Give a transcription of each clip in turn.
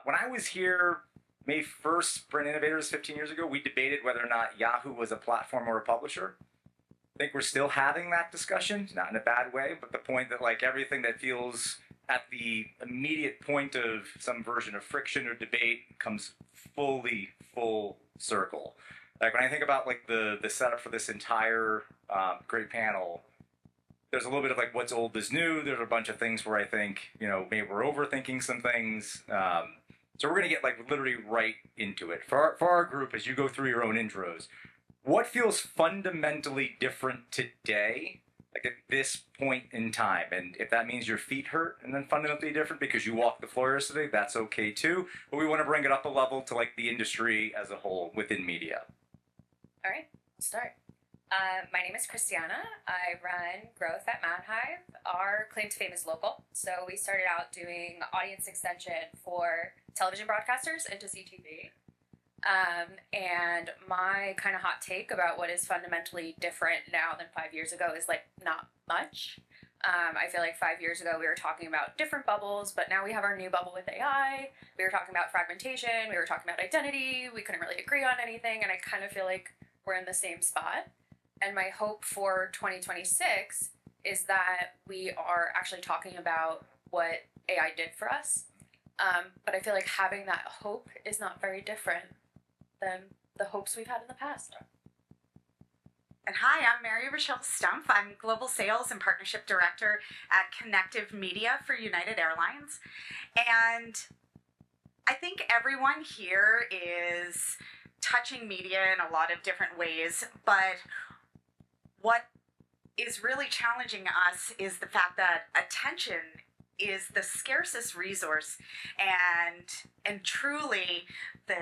When I was here May 1st, Sprint Innovators 15 years ago, we debated whether or not Yahoo was a platform or a publisher. I think we're still having that discussion, not in a bad way, but the point that like everything that feels at the immediate point of some version of friction or debate comes fully full circle. Like when I think about like the setup for this entire great panel, there's a little bit of like what's old is new. There's a bunch of things where I think maybe we're overthinking some things. So we're gonna get like literally right into it. For our group, as you go through your own intros, what feels fundamentally different today, like at this point in time? And if that means your feet hurt and then fundamentally different because you walked the floor yesterday, that's okay too. But we want to bring it up a level to like the industry as a whole within media. All right, let's start. My name is Christiana. I run growth at Madhive. Our claim to fame is local. So we started out doing audience extension for television broadcasters into CTV. And my kind of hot take about what is fundamentally different now than 5 years ago is like not much. I feel like 5 years ago we were talking about different bubbles, but now we have our new bubble with AI. We were talking about fragmentation. We were talking about identity. We couldn't really agree on anything. And I kind of feel like we're in the same spot. And my hope for 2026 is that we are actually talking about what AI did for us. But I feel like having that hope is not very different than the hopes we've had in the past. And hi, I'm Rachelle Stumpf. I'm Global Sales and Partnership Director at Kinective Media for United Airlines. And I think everyone here is touching media in a lot of different ways, but what is really challenging us is the fact that attention is the scarcest resource and truly the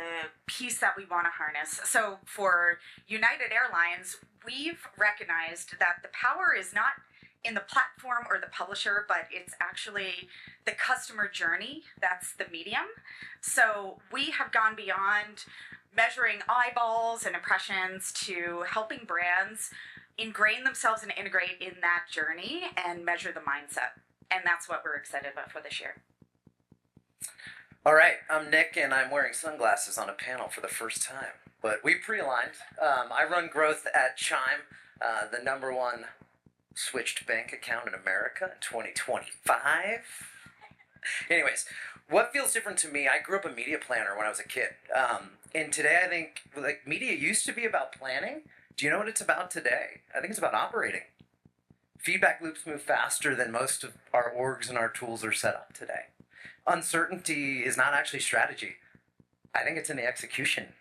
piece that we want to harness. So for United Airlines, we've recognized that the power is not in the platform or the publisher, but it's actually the customer journey. That's the medium. So we have gone beyond measuring eyeballs and impressions to helping brands ingrain themselves and integrate in that journey and measure the mindset. And that's what we're excited about for this year. All right, I'm Nick, and I'm wearing sunglasses on a panel for the first time. But we pre-aligned. I run growth at Chime, the number one switched bank account in America in 2025. Anyways, what feels different to me, I grew up a media planner when I was a kid. And today I think like media used to be about planning. Do you know what it's about today? I think it's about operating. Feedback loops move faster than most of our orgs and our tools are set up today. Uncertainty is not actually strategy. I think it's in the execution,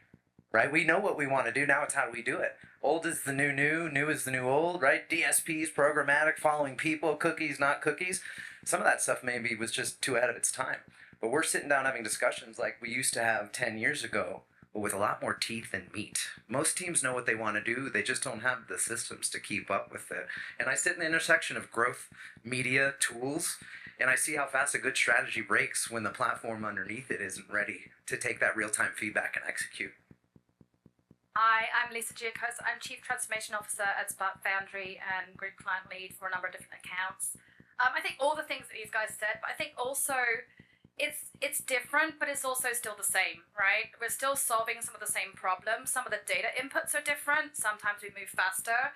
right? We know what we want to do. Now it's how do we do it? Old is the new, new is the new old, right? DSPs, programmatic, following people, cookies, not cookies. Some of that stuff maybe was just too ahead of its time. But we're sitting down having discussions like we used to have 10 years ago, but with a lot more teeth and meat. Most teams know what they want to do. They just don't have the systems to keep up with it. And I sit in the intersection of growth, media, tools, and I see how fast a good strategy breaks when the platform underneath it isn't ready to take that real-time feedback and execute. Hi, I'm Lisa Giacosa. I'm Chief Transformation Officer at Foundry and Group Client Lead for a number of different accounts. I think all the things that these guys said, but I think also it's different, but it's also still the same, right? We're still solving some of the same problems. Some of the data inputs are different. Sometimes we move faster.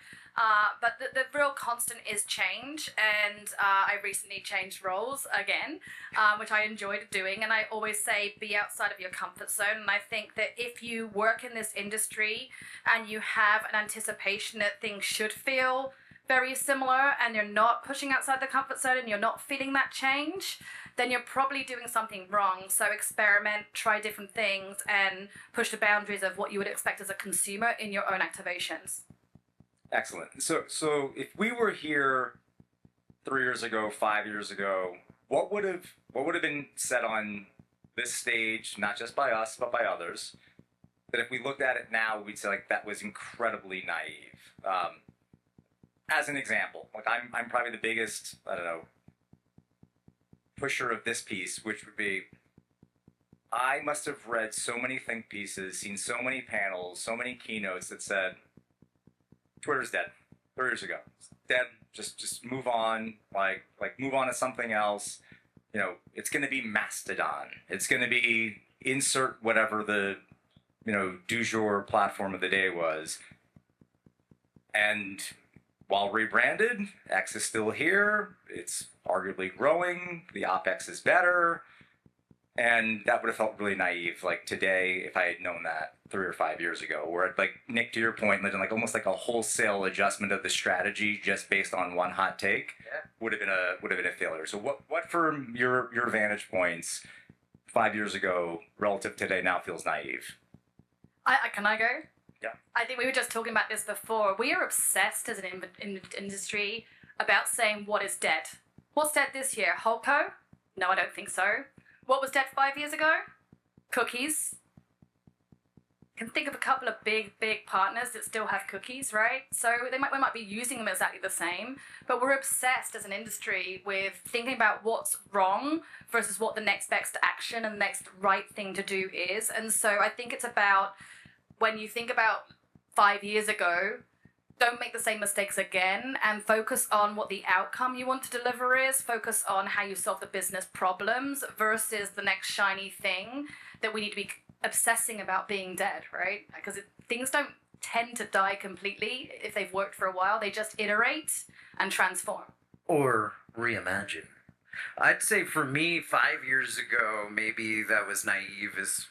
But the real constant is change. And I recently changed roles again, which I enjoyed doing. And I always say, be outside of your comfort zone. And I think that if you work in this industry and you have an anticipation that things should feel very similar and you're not pushing outside the comfort zone and you're not feeling that change, then you're probably doing something wrong. So experiment, try different things, and push the boundaries of what you would expect as a consumer in your own activations. Excellent. So if we were here 3 years ago, 5 years ago, what would have been said on this stage, not just by us but by others, that if we looked at it now, we'd say like that was incredibly naive. As an example, like I'm probably the biggest, I don't know, pusher of this piece, which would be, I must have read so many think pieces, seen so many panels, so many keynotes that said, Twitter's dead. 3 years ago. It's dead. Just move on. Like move on to something else. it's going to be Mastodon. It's going to be insert whatever the, du jour platform of the day was. And while rebranded, X is still here. It's arguably growing. The OpEx is better. And that would have felt really naive, like today, if I had known that 3 or 5 years ago. Where, like Nick, to your point, like almost like a wholesale adjustment of the strategy just based on one hot take would have been a failure. So, what from your vantage points 5 years ago relative to today now feels naive? Can I go? Yeah. I think we were just talking about this before. We are obsessed as an industry about saying what is dead. What's dead this year? Holco? No, I don't think so. What was dead 5 years ago? Cookies. Can think of a couple of big partners that still have cookies, right? So we might be using them exactly the same, but we're obsessed as an industry with thinking about what's wrong versus what the next best action and the next right thing to do is. And so I think it's about, when you think about 5 years ago, don't make the same mistakes again and focus on what the outcome you want to deliver is. Focus on how you solve the business problems versus the next shiny thing that we need to be obsessing about being dead, right? Because things don't tend to die completely if they've worked for a while. They just iterate and transform. Or reimagine. I'd say for me, 5 years ago, maybe that was naive, is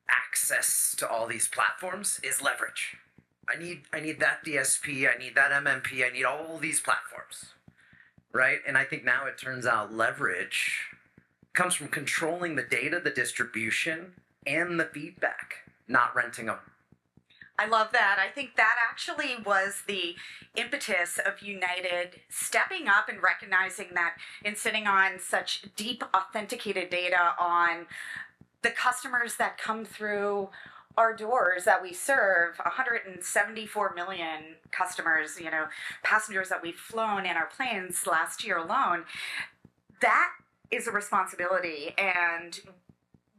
access to all these platforms is leverage. I need that DSP, I need that MMP, I need all these platforms, right? And I think now it turns out leverage comes from controlling the data, the distribution, and the feedback, not renting them. I love that. I think that actually was the impetus of United stepping up and recognizing that in sitting on such deep authenticated data on the customers that come through our doors that we serve, 174 million customers, passengers that we've flown in our planes last year alone, that is a responsibility. And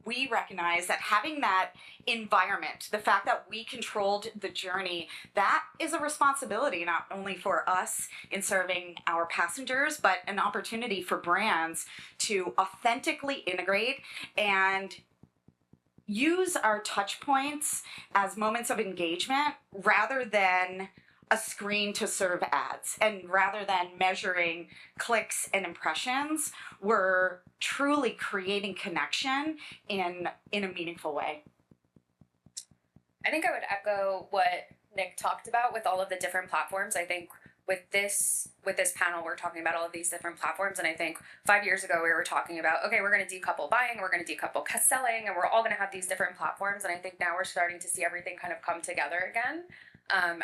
we recognize that having that environment, the fact that we controlled the journey, that is a responsibility not only for us in serving our passengers, but an opportunity for brands to authentically integrate and use our touch points as moments of engagement rather than a screen to serve ads. And rather than measuring clicks and impressions, we're truly creating connection in a meaningful way. I think I would echo what Nick talked about with all of the different platforms. I think with this panel, we're talking about all of these different platforms. And I think 5 years ago, we were talking about, okay, we're going to decouple buying, we're going to decouple selling, and we're all going to have these different platforms. And I think now we're starting to see everything kind of come together again,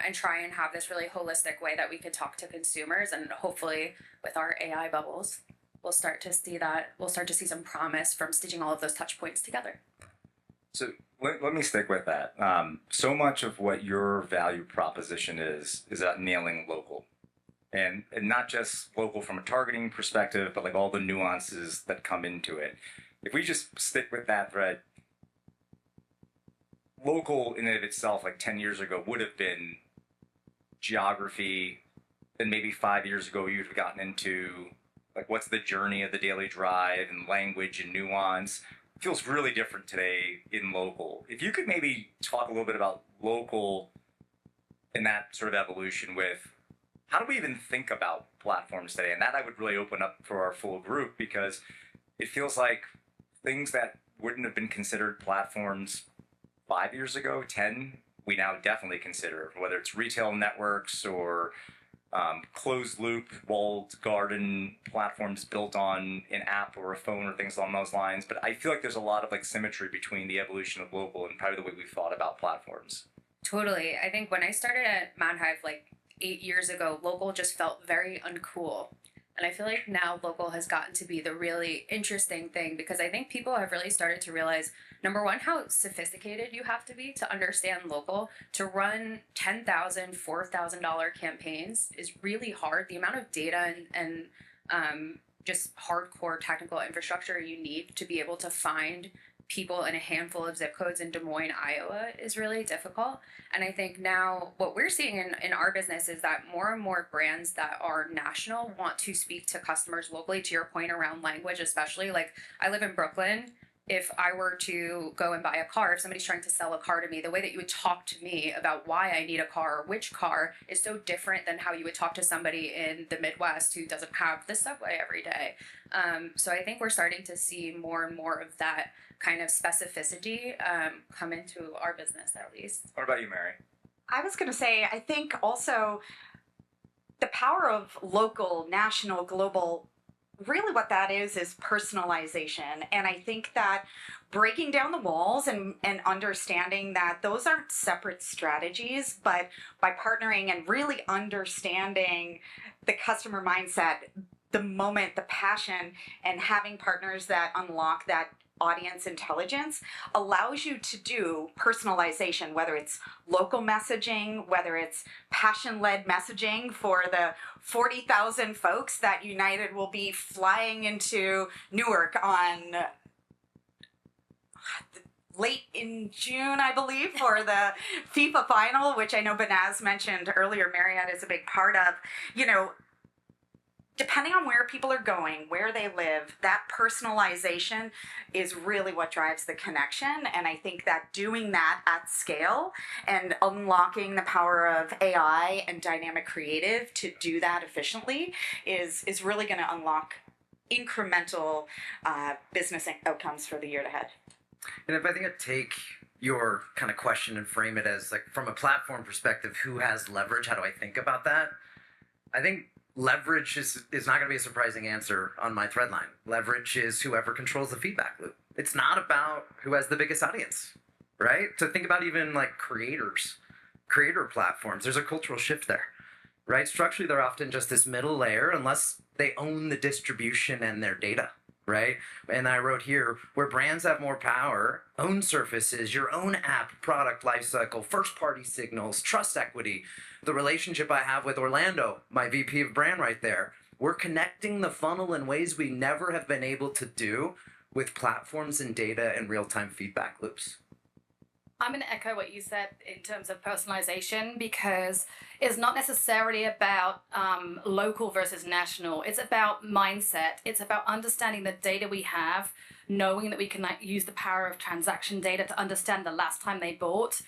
and try and have this really holistic way that we could talk to consumers. And hopefully with our AI bubbles, we'll start to see some promise from stitching all of those touch points together. So let me stick with that. So much of what your value proposition is about nailing local. And not just local from a targeting perspective, but like all the nuances that come into it. If we just stick with that thread, local in and of itself, like 10 years ago, would have been geography. Then maybe 5 years ago, you'd have gotten into like what's the journey of the daily drive and language and nuance. It feels really different today in local. If you could maybe talk a little bit about local in that sort of evolution with how do we even think about platforms today? And that I would really open up for our full group, because it feels like things that wouldn't have been considered platforms 5 years ago, 10, we now definitely consider, whether it's retail networks or closed loop, walled garden platforms built on an app or a phone or things along those lines. But I feel like there's a lot of like symmetry between the evolution of local and probably the way we've thought about platforms. Totally. I think when I started at Madhive like 8 years ago, local just felt very uncool. And I feel like now local has gotten to be the really interesting thing, because I think people have really started to realize, number one, how sophisticated you have to be to understand local. To run $10,000, $4,000 campaigns is really hard. The amount of data and just hardcore technical infrastructure you need to be able to find people in a handful of zip codes in Des Moines, Iowa is really difficult. And I think now what we're seeing in our business is that more and more brands that are national want to speak to customers locally, to your point around language, especially. Like, I live in Brooklyn. If I were to go and buy a car, if somebody's trying to sell a car to me, the way that you would talk to me about why I need a car or which car is so different than how you would talk to somebody in the Midwest who doesn't have the subway every day. So I think we're starting to see more and more of that kind of specificity come into our business, at least. What about you, Mary? I was going to say, I think also the power of local, national, global, really what that is personalization. And I think that breaking down the walls and understanding that those aren't separate strategies, but by partnering and really understanding the customer mindset, the moment, the passion, and having partners that unlock that audience intelligence allows you to do personalization, whether it's local messaging, whether it's passion-led messaging for the 40,000 folks that United will be flying into Newark on late in June, I believe, for the FIFA final, which I know Banaz mentioned earlier, Marriott is a big part of. You know, depending on where people are going, where they live, that personalization is really what drives the connection. And I think that doing that at scale and unlocking the power of AI and dynamic creative to do that efficiently is really going to unlock incremental business outcomes for the year ahead. And if I think I'd take your kind of question and frame it as like from a platform perspective, who has leverage? How do I think about that? I think leverage is not going to be a surprising answer on my thread line. Leverage is whoever controls the feedback loop. It's not about who has the biggest audience, right? So think about even like creator platforms. There's a cultural shift there, right? Structurally, they're often just this middle layer unless they own the distribution and their data, right? And I wrote here, where brands have more power, own surfaces, your own app, product lifecycle, first-party signals, trust equity. The relationship I have with Orlando, my VP of brand right there, we're connecting the funnel in ways we never have been able to do with platforms and data and real-time feedback loops. I'm going to echo what you said in terms of personalization, because it's not necessarily about local versus national. It's about mindset. It's about understanding the data we have, knowing that we can use the power of transaction data to understand the last time they bought.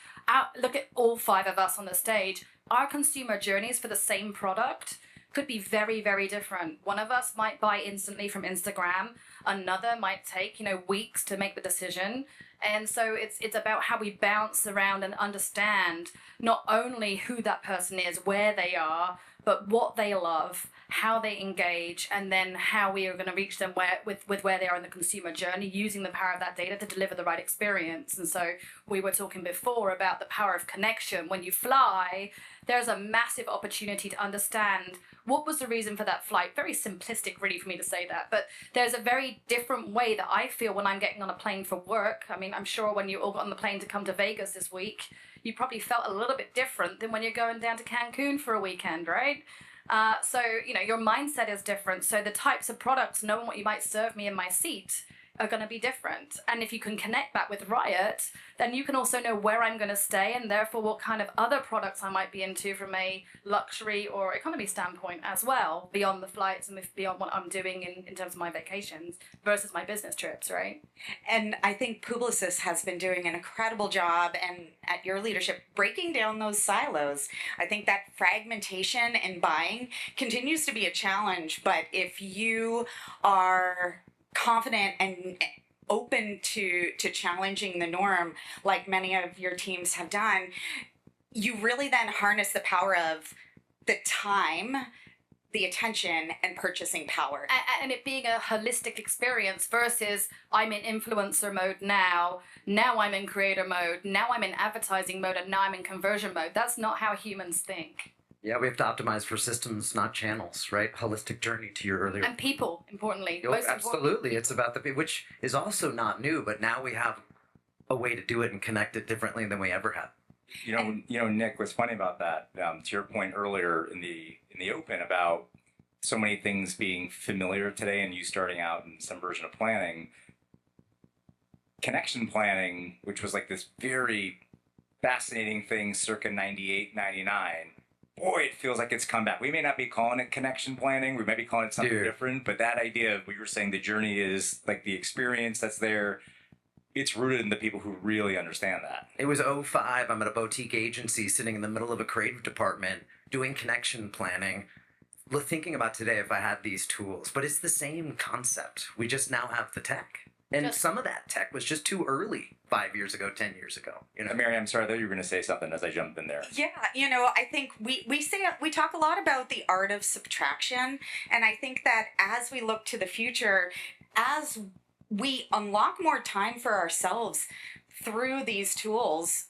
Look at all 5 of us on the stage. Our consumer journeys for the same product could be very, very different. One of us might buy instantly from Instagram. Another might take, weeks to make the decision. And so it's about how we bounce around and understand not only who that person is, where they are, but what they love, how they engage, and then how we are going to reach them with where they are in the consumer journey, using the power of that data to deliver the right experience. And so we were talking before about the power of connection. When you fly, there's a massive opportunity to understand what was the reason for that flight. Very simplistic, really, for me to say that. But there's a very different way that I feel when I'm getting on a plane for work. I mean, I'm sure when you all got on the plane to come to Vegas this week, you probably felt a little bit different than when you're going down to Cancun for a weekend, right? So, your mindset is different. So the types of products, knowing what you might serve me in my seat, are going to be different. And if you can connect that with Riot, then you can also know where I'm going to stay and therefore what kind of other products I might be into from a luxury or economy standpoint as well, beyond the flights and beyond what I'm doing in terms of my vacations versus my business trips, right? And I think Publicis has been doing an incredible job, and at your leadership, breaking down those silos. I think that fragmentation in buying continues to be a challenge, but if you are confident and open to challenging the norm, like many of your teams have done, you really then harness the power of the time, the attention, and purchasing power. And it being a holistic experience versus I'm in influencer mode now I'm in creator mode, now I'm in advertising mode, and now I'm in conversion mode. That's not how humans think. Yeah, we have to optimize for systems, not channels, right? Holistic journey to your earlier. And people, importantly. Absolutely. It's about which is also not new, but now we have a way to do it and connect it differently than we ever have. Nick, what's funny about that, to your point earlier in the open about so many things being familiar today and you starting out in some version of planning, connection planning, which was like this very fascinating thing circa 98, 99. Boy, it feels like it's come back. We may not be calling it connection planning. We might be calling it something different. But that idea of what you were saying, the journey is like the experience that's there. It's rooted in the people who really understand that. It was '05. I'm at a boutique agency sitting in the middle of a creative department doing connection planning. Thinking about today if I had these tools. But it's the same concept. We just now have the tech. And some of that tech was just too early 5 years ago, 10 years ago. You know, Mary, I'm sorry, I thought you were going to say something as I jumped in there. Yeah, you know, I think we talk a lot about the art of subtraction, and I think that as we look to the future, as we unlock more time for ourselves through these tools,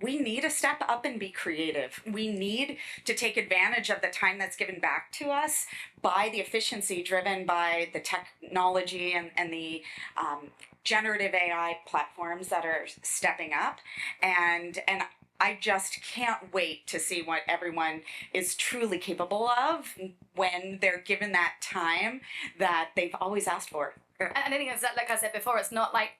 we need to step up and be creative. We need to take advantage of the time that's given back to us by the efficiency driven by the technology and the generative AI platforms that are stepping up. And I just can't wait to see what everyone is truly capable of when they're given that time that they've always asked for. And I think it's like I said before, it's not like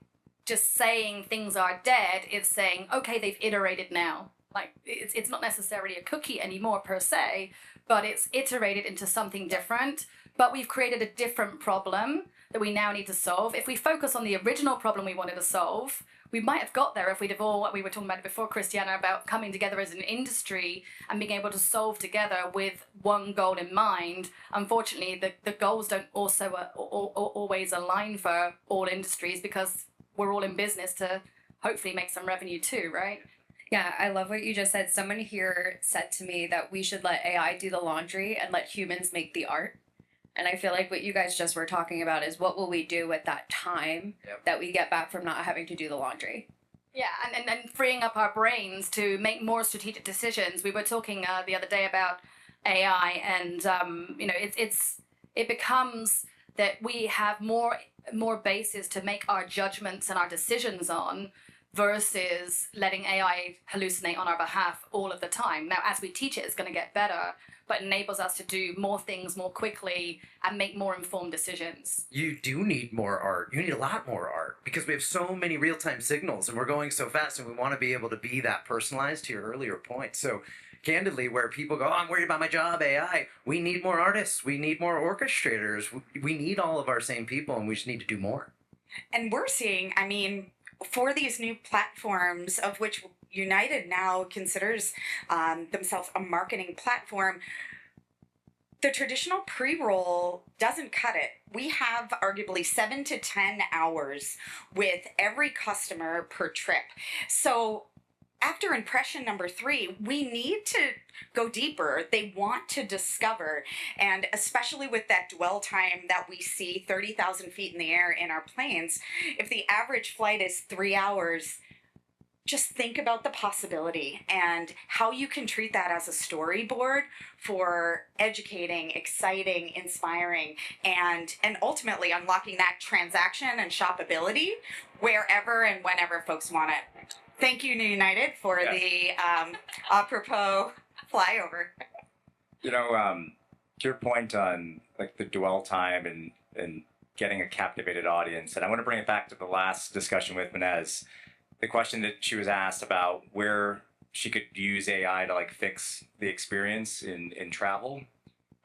just saying things are dead. It's saying, okay, they've iterated now. Like it's not necessarily a cookie anymore per se, but it's iterated into something different. But we've created a different problem that we now need to solve. If we focus on the original problem we wanted to solve, we might have got there if we'd have all, what we were talking about before, Christiana, about coming together as an industry and being able to solve together with one goal in mind. Unfortunately, the goals don't also always align for all industries because we're all in business to hopefully make some revenue too, right? Yeah, I love what you just said. Someone here said to me that we should let AI do the laundry and let humans make the art. And I feel like what you guys just were talking about is what will we do with that time that we get back from not having to do the laundry? Yeah, and freeing up our brains to make more strategic decisions. We were talking the other day about AI, and you know, it becomes that we have more bases to make our judgments and our decisions on, versus letting AI hallucinate on our behalf all of the time. Now, as we teach it, it's going to get better, but enables us to do more things more quickly and make more informed decisions. You do need more art. You need a lot more art because we have so many real-time signals and we're going so fast, and we want to be able to be that personalized, to your earlier point. So candidly, where people go, oh, I'm worried about my job, AI, we need more artists. We need more orchestrators. We need all of our same people, and we just need to do more. And we're seeing, I mean, for these new platforms, of which United now considers themselves a marketing platform, the traditional pre-roll doesn't cut it. We have arguably 7 to 10 hours with every customer per trip. So after impression number 3, we need to go deeper. They want to discover, and especially with that dwell time that we see 30,000 feet in the air in our planes, if the average flight is 3 hours, just think about the possibility and how you can treat that as a storyboard for educating, exciting, inspiring, and ultimately unlocking that transaction and shoppability wherever and whenever folks want it. Thank you, United, for the apropos flyover. You know, to your point on like the dwell time and getting a captivated audience, and I want to bring it back to the last discussion with Inez, the question that she was asked about where she could use AI to like fix the experience in travel.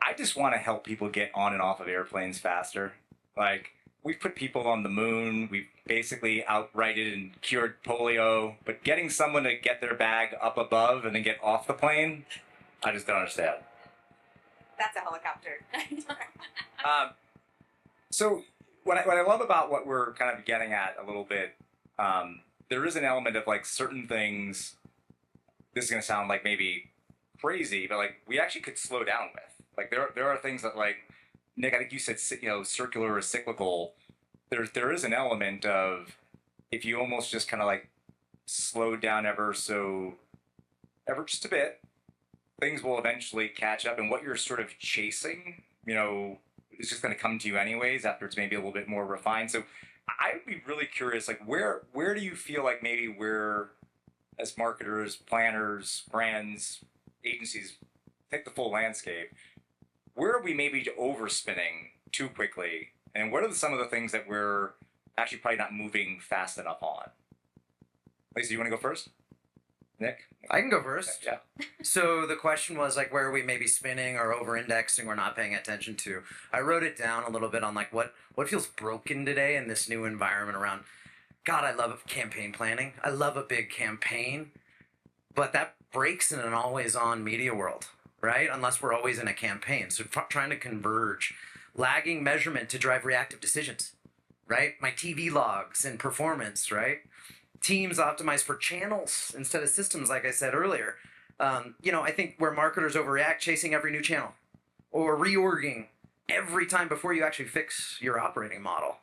I just want to help people get on and off of airplanes faster. Like, we've put people on the moon. We've basically outrighted and cured polio. But getting someone to get their bag up above and then get off the plane, I just don't understand. That's a helicopter. So what I love about what we're kind of getting at a little bit, there is an element of like certain things, this is going to sound like maybe crazy, but like we actually could slow down with. Like there are things that, like, Nick, I think you said, you know, circular or cyclical. There is an element of, if you almost just kind of like slow down ever just a bit, things will eventually catch up, and what you're sort of chasing, you know, is just going to come to you anyways after it's maybe a little bit more refined. So I would be really curious, like where do you feel like maybe we're, as marketers, planners, brands, agencies, take the full landscape, where are we maybe overspinning too quickly? And what are some of the things that we're actually probably not moving fast enough on. Lisa, you want to go first? Nick? I can go first. Yeah. So the question was like, where are we maybe spinning or over-indexing or not paying attention to? I wrote it down a little bit on like what feels broken today in this new environment around. God, I love campaign planning. I love a big campaign, but that breaks in an always-on media world, right? Unless we're always in a campaign. So trying to converge, lagging measurement to drive reactive decisions, right? My TV logs and performance, right? Teams optimize for channels instead of systems, like I said earlier. I think where marketers overreact, chasing every new channel or reorging every time before you actually fix your operating model.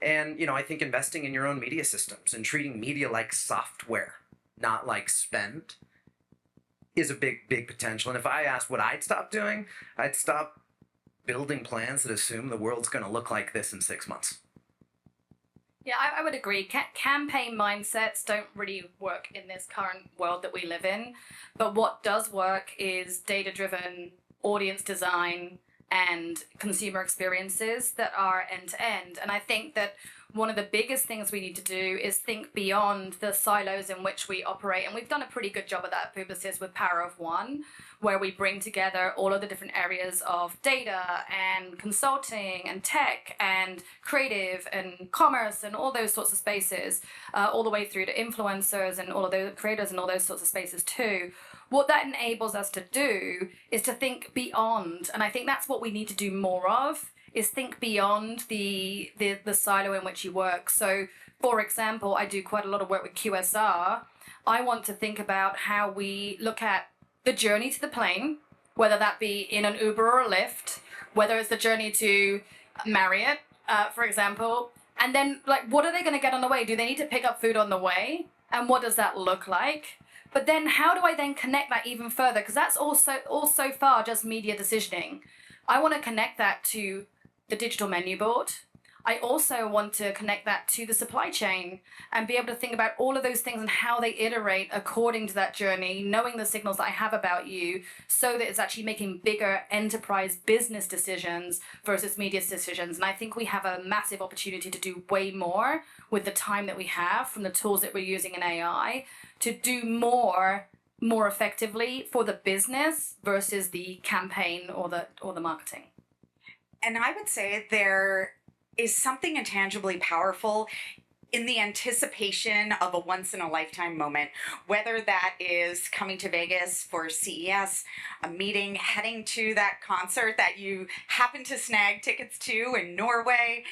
And, I think investing in your own media systems and treating media like software, not like spend, is a big, big potential. And if I asked what I'd stop doing, I'd stop building plans that assume the world's going to look like this in 6 months. Yeah, I would agree. Campaign mindsets don't really work in this current world that we live in. But what does work is data-driven audience design and consumer experiences that are end-to-end. And I think that one of the biggest things we need to do is think beyond the silos in which we operate. And we've done a pretty good job of that at Publicis with Power of One, where we bring together all of the different areas of data and consulting and tech and creative and commerce and all those sorts of spaces, all the way through to influencers and all of those creators and all those sorts of spaces too. What that enables us to do is to think beyond. And I think that's what we need to do more of, is think beyond the silo in which you work. So, for example, I do quite a lot of work with QSR. I want to think about how we look at the journey to the plane, whether that be in an Uber or a Lyft, whether it's the journey to Marriott, for example, and then like, what are they going to get on the way? Do they need to pick up food on the way? And what does that look like? But then how do I then connect that even further? Because that's also so far just media decisioning. I want to connect that to the digital menu board. I also want to connect that to the supply chain and be able to think about all of those things and how they iterate according to that journey, knowing the signals that I have about you, so that it's actually making bigger enterprise business decisions versus media decisions. And I think we have a massive opportunity to do way more with the time that we have from the tools that we're using in AI to do more effectively for the business versus the campaign or the marketing. And I would say there is something intangibly powerful in the anticipation of a once-in-a-lifetime moment, whether that is coming to Vegas for CES, a meeting, heading to that concert that you happen to snag tickets to in Norway.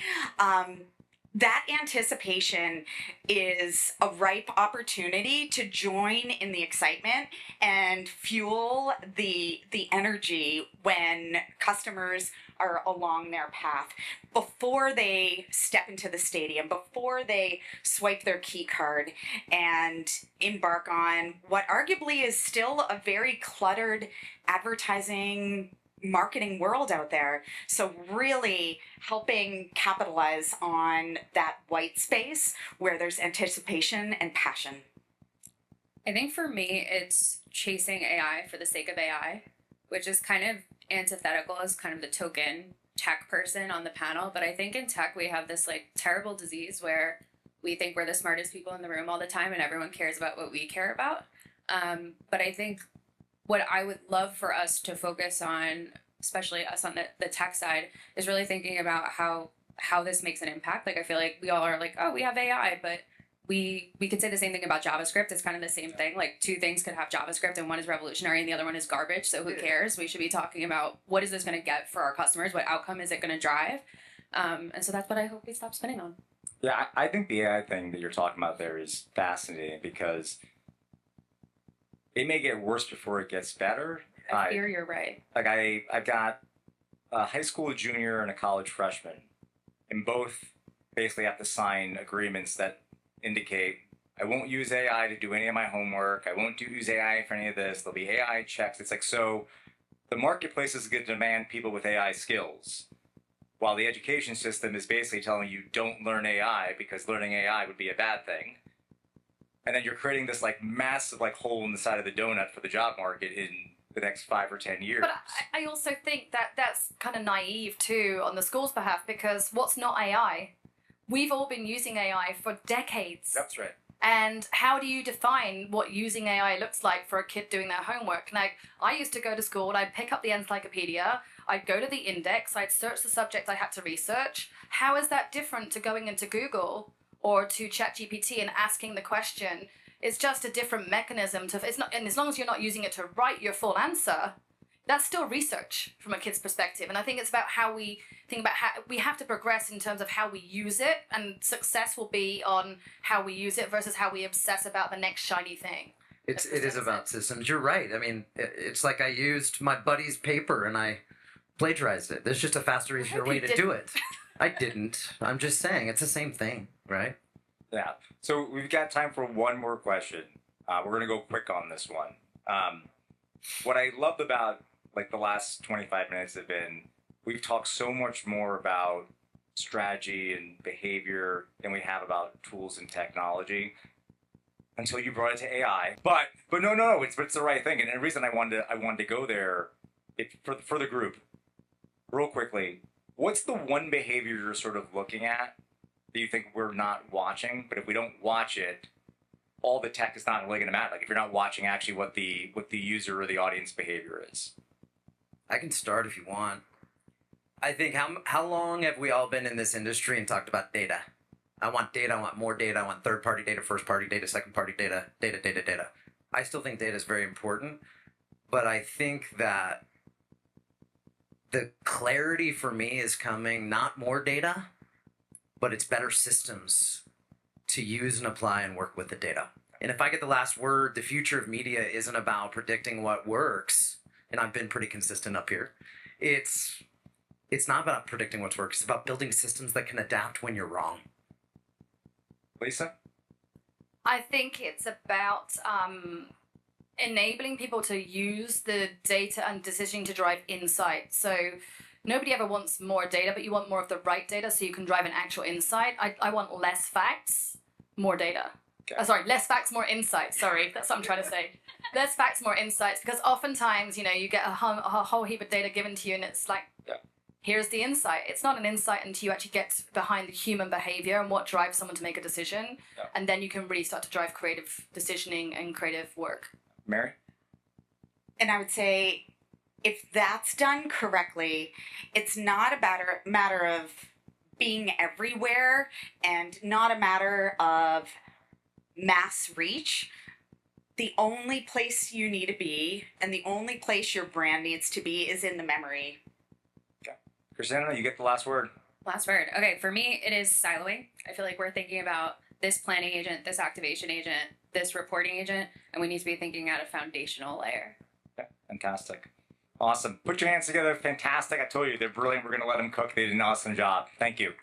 That anticipation is a ripe opportunity to join in the excitement and fuel the energy when customers are along their path before they step into the stadium, before they swipe their key card and embark on what arguably is still a very cluttered advertising marketing world out there. So really helping capitalize on that white space where there's anticipation and passion. I think for me, it's chasing AI for the sake of AI, which is kind of antithetical as kind of the token tech person on the panel. But I think in tech, we have this like terrible disease where we think we're the smartest people in the room all the time and everyone cares about what we care about. But I think what I would love for us to focus on, especially us on the tech side, is really thinking about how this makes an impact. Like, I feel like we all are like, oh, we have AI, but we could say the same thing about JavaScript. It's kind of the same thing. Like, two things could have JavaScript and one is revolutionary and the other one is garbage. So who cares? We should be talking about what is this going to get for our customers? What outcome is it going to drive? And so that's what I hope we stop spinning on. Yeah, I think the AI thing that you're talking about there is fascinating because it may get worse before it gets better. I fear you're right. Like I've got a high school junior and a college freshman, and both basically have to sign agreements that indicate I won't use AI to do any of my homework. I won't use AI for any of this. There'll be AI checks. It's like, so the marketplace is going to demand people with AI skills, while the education system is basically telling you don't learn AI because learning AI would be a bad thing. And then you're creating this like massive like hole in the side of the donut for the job market in the next 5 or 10 years. But I also think that that's kind of naive too on the school's behalf, because what's not AI? we've all been using AI for decades. That's right. And how do you define what using AI looks like for a kid doing their homework? Like, I used to go to school, I'd pick up the encyclopedia, I'd go to the index, I'd search the subject I had to research. How is that different to going into Google or to ChatGPT and asking the question? It's just a different mechanism to, it's not, and as long as you're not using it to write your full answer, that's still research from a kid's perspective. And I think it's about how we think about how we have to progress in terms of how we use it, and success will be on how we use it versus how we obsess about the next shiny thing. It is about systems. You're right. I mean, it's like I used my buddy's paper and I plagiarized it. There's just a faster, easier way to do it. I didn't. I'm just saying it's the same thing, right? Yeah. So we've got time for one more question. We're going to go quick on this one. What I loved about like the last 25 minutes have been, we've talked so much more about strategy and behavior than we have about tools and technology until you brought it to AI. But no, it's the right thing. And the reason I wanted to go there, for the group, real quickly, what's the one behavior you're sort of looking at that you think we're not watching? But if we don't watch it, all the tech is not really going to matter. Like if you're not watching actually what the user or the audience behavior is. I can start if you want. I think how long have we all been in this industry and talked about data? I want data, I want more data, I want third-party data, first-party data, second-party data, data. I still think data is very important, but I think that the clarity for me is coming, not more data, but it's better systems to use and apply and work with the data. And if I get the last word, the future of media isn't about predicting what works, and I've been pretty consistent up here. It's not about predicting what works. It's about building systems that can adapt when you're wrong. Lisa? I think it's about enabling people to use the data and decisioning to drive insight. So nobody ever wants more data, but you want more of the right data so you can drive an actual insight. I want less facts, more data. Okay. Less facts, more insight. Sorry, that's what I'm trying to say. Less facts, more insights, because oftentimes, you get a whole heap of data given to you and it's like, here's the insight. It's not an insight until you actually get behind the human behavior and what drives someone to make a decision. Yeah. And then you can really start to drive creative decisioning and creative work. Mary? And I would say if that's done correctly, it's not a matter of being everywhere and not a matter of mass reach. The only place you need to be and the only place your brand needs to be is in the memory. Okay. Christiana, you get the last word. Last word. Okay, for me, it is siloing. I feel like we're thinking about this planning agent, this activation agent, this reporting agent, and we need to be thinking at a foundational layer. Okay. Fantastic. Awesome. Put your hands together. Fantastic. I told you, they're brilliant. We're going to let them cook. They did an awesome job. Thank you.